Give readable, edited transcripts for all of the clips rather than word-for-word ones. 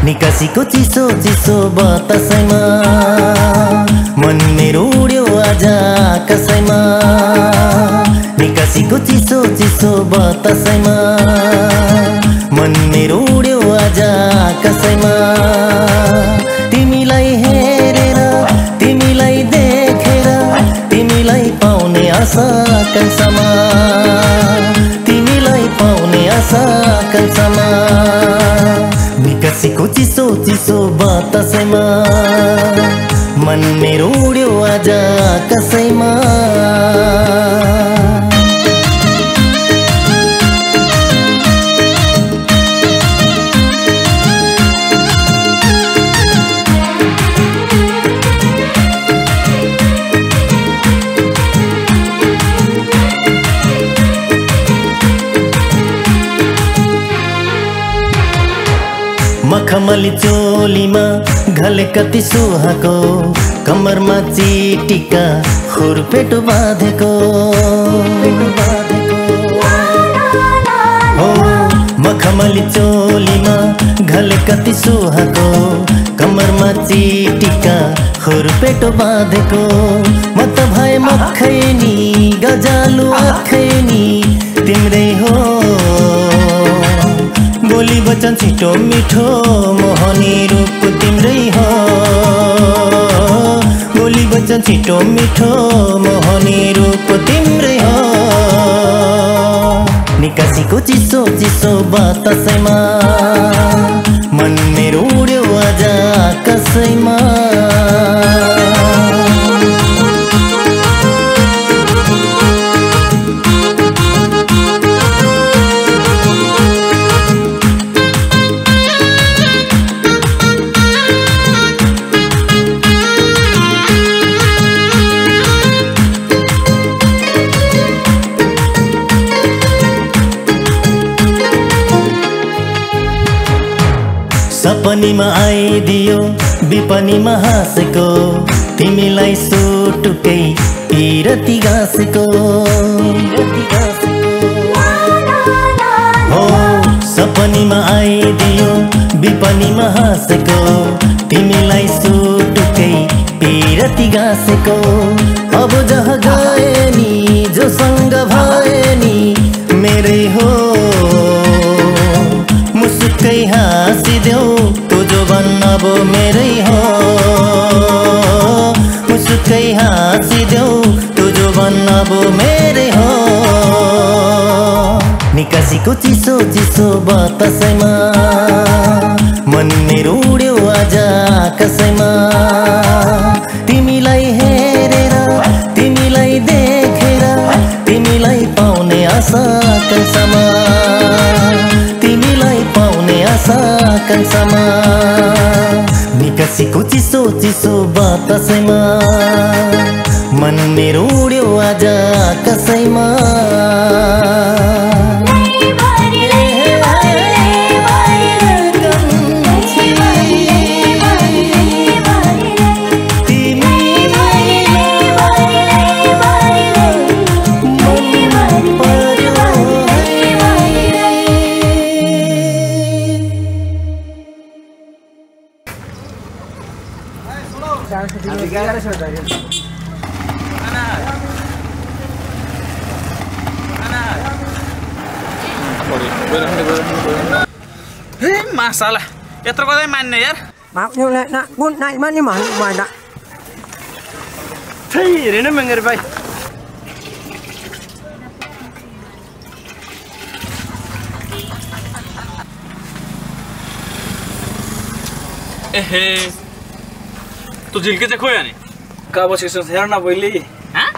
निकासीको चिसो चिसो बतासैमा मन मेरो उड्यो आज आकाशैमा निकासीको चिसो चिसो बतासैमा मन मेरो उड्यो आज आकाशैमा तिमीलाई हेरेर तिमीलाई देखेर तिमीलाई पाउने आशा कल्समा तिमीलाई पाउने आशा कल्समा निकासीको चिसो चिसो बतासैमा मन मेरो उड्यो आज आकाशैमा मखमली चोलीमा घले कति सुहाको कमरमा चिटिका खुरपेटो बाँधेको हो मखमली चोलीमा घले कति सुहाको कमरमा चिटिका खुरपेटो बाँधेको म त भए मखैनी गजालु आखैनी तिम्रै हो बोली वचन छिटो मिठो मोहनी रूप तिम्रै हो बोली वचन छिटो मिठो मोहनी रूप तिम्रै हो निकासीको चिसो चिसो बतासैमा मन मेरो उड्यो आज आकाशैमा सपनीमा आइदियो विपनीमा हाँसेको तिमीलाई सुटुकै पिरती गाँसेको हो सपनीमा आइदियो विपनीमा हाँसेको तिमीलाई सुटुकै पिरती गाँसेको अब जहाँ गए नि जोसँग भए नि मेरै हो मुसुक्कै हाँसिदेऊ तँ जो अब मेरै हो मुसुक्कै हाँसिदेऊ तँ जो अब मेरै हो निकासीको चिसो चिसो बतासैमा मन मेरो उड्यो आज आकाशैमा तिमीलाई हेरेर तिमीलाई देखेर तिमीलाई पाउने आशा कल्समा तिमीलाई पाउने आशा कल्समा निकासीको चिसो चिसो बतासैमा मन मेरो उड्यो आज आकाशैमा Masalah, ya terus kau mana ya? Maaf ni lah, nak pun naik mana mana. Hei, ini mengerti baik. तू झिल के देखो यानी? का बस इसे शहर ना बोली? हाँ?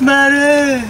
Mare,